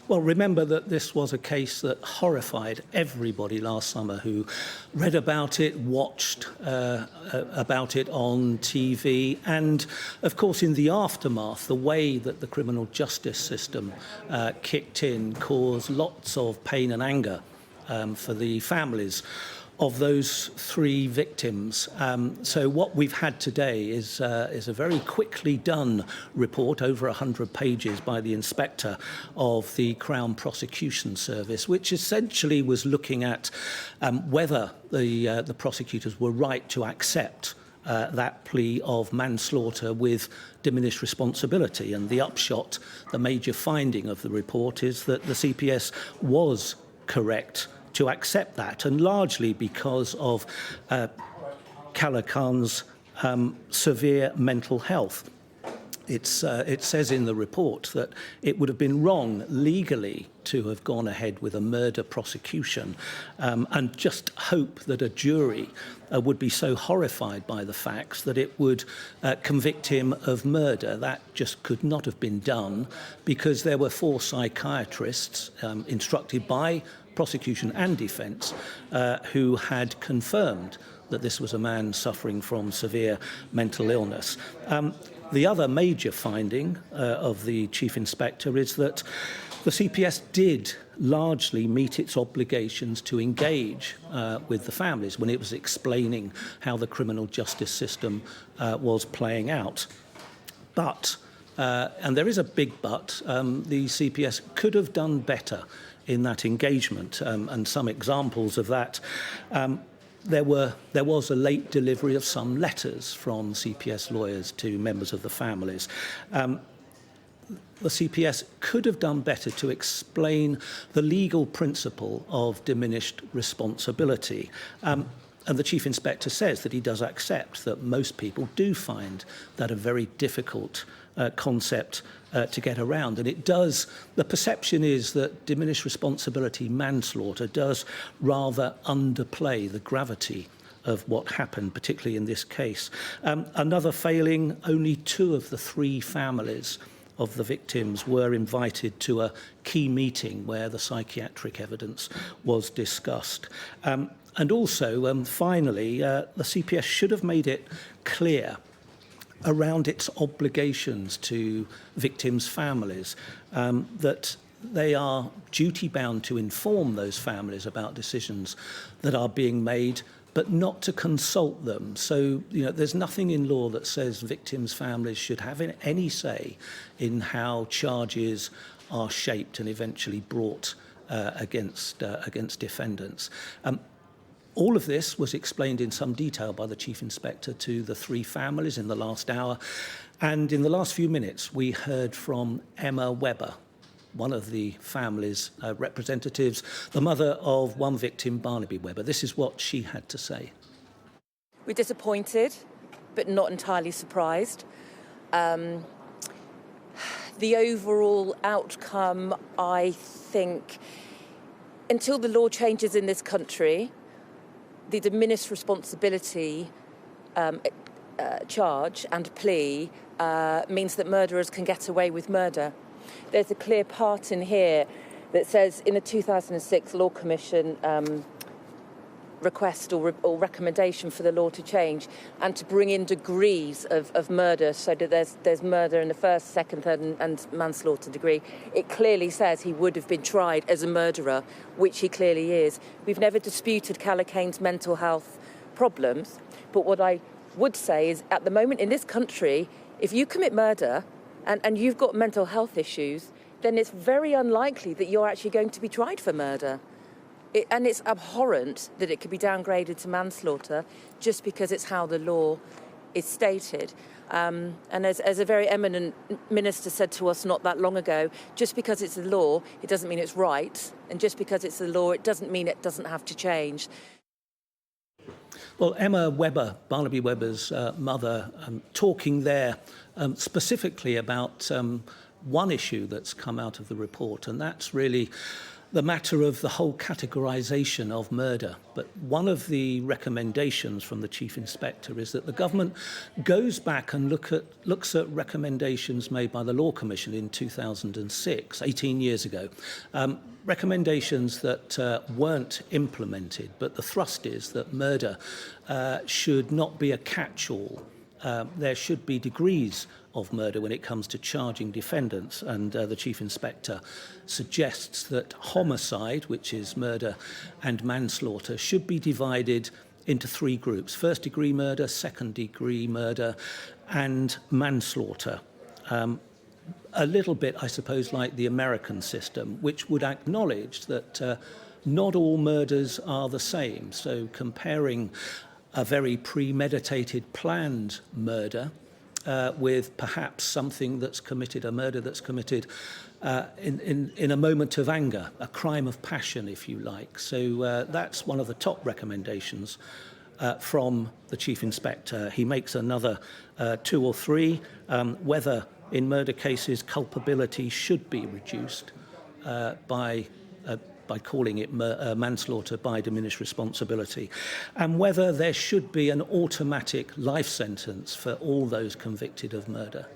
Well, remember that this was a case that horrified everybody last summer who read about it, watched about it on TV, and, of course, in the aftermath, the way that the criminal justice system kicked in caused lots of pain and anger for the families of those three victims. So what we've had today is a very quickly done report, over 100 pages, by the inspector of the Crown Prosecution Service, which essentially was looking at whether the prosecutors were right to accept that plea of manslaughter with diminished responsibility. And the upshot, the major finding of the report, is that the CPS was correct to accept that, and largely because of Calocane's severe mental health. It says in the report that it would have been wrong legally to have gone ahead with a murder prosecution, and just hope that a jury would be so horrified by the facts that it would convict him of murder. That just could not have been done, because there were 4 psychiatrists instructed by prosecution and defence who had confirmed that this was a man suffering from severe mental illness. The other major finding of the Chief Inspector is that the CPS did largely meet its obligations to engage with the families when it was explaining how the criminal justice system was playing out. But, and there is a big but, the CPS could have done better in that engagement, and some examples of that. There was a late delivery of some letters from CPS lawyers to members of the families. The CPS could have done better to explain the legal principle of diminished responsibility. And the Chief Inspector says that he does accept that most people do find that a very difficult concept to get around. And it does, the perception is that diminished responsibility manslaughter does rather underplay the gravity of what happened, particularly in this case. Another failing, only 2 of the 3 families of the victims were invited to a key meeting where the psychiatric evidence was discussed. And also, finally, the CPS should have made it clear around its obligations to victims' families that they are duty-bound to inform those families about decisions that are being made, but not to consult them. So, there's nothing in law that says victims' families should have any say in how charges are shaped and eventually brought against defendants. All of this was explained in some detail by the Chief Inspector to the 3 families in the last hour. And in the last few minutes, we heard from Emma Webber, one of the family's representatives, the mother of one victim, Barnaby Webber. This is what she had to say. We're disappointed, but not entirely surprised. The overall outcome, I think, until the law changes in this country, the diminished responsibility charge and plea means that murderers can get away with murder. There's a clear part in here that says in the 2006 Law Commission request or recommendation for the law to change and to bring in degrees of murder, so that there's murder in the first, second, third and manslaughter degree. It clearly says he would have been tried as a murderer, which he clearly is. We've never disputed Calocane's mental health problems, but what I would say is at the moment in this country, if you commit murder and you've got mental health issues, then it's very unlikely that you're actually going to be tried for murder. And it's abhorrent that it could be downgraded to manslaughter just because it's how the law is stated. And as a very eminent minister said to us not that long ago, just because it's a law, it doesn't mean it's right. And just because it's a law, it doesn't mean it doesn't have to change. Well, Emma Webber, Barnaby Webber's mother, talking there specifically about one issue that's come out of the report, and that's really the matter of the whole categorisation of murder. But one of the recommendations from the Chief Inspector is that the government goes back and looks at recommendations made by the Law Commission in 2006, 18 years ago. Recommendations that weren't implemented, but the thrust is that murder should not be a catch-all. There should be degrees of murder when it comes to charging defendants, and the Chief Inspector suggests that homicide, which is murder, and manslaughter should be divided into three groups: first-degree murder, second-degree murder, and manslaughter. A little bit, I suppose, like the American system, which would acknowledge that not all murders are the same. So comparing a very premeditated, planned murder with perhaps something that's committed, a murder that's committed in a moment of anger, a crime of passion, if you like. So that's one of the top recommendations from the Chief Inspector. He makes another two or three, whether in murder cases culpability should be reduced by calling it manslaughter by diminished responsibility, and whether there should be an automatic life sentence for all those convicted of murder.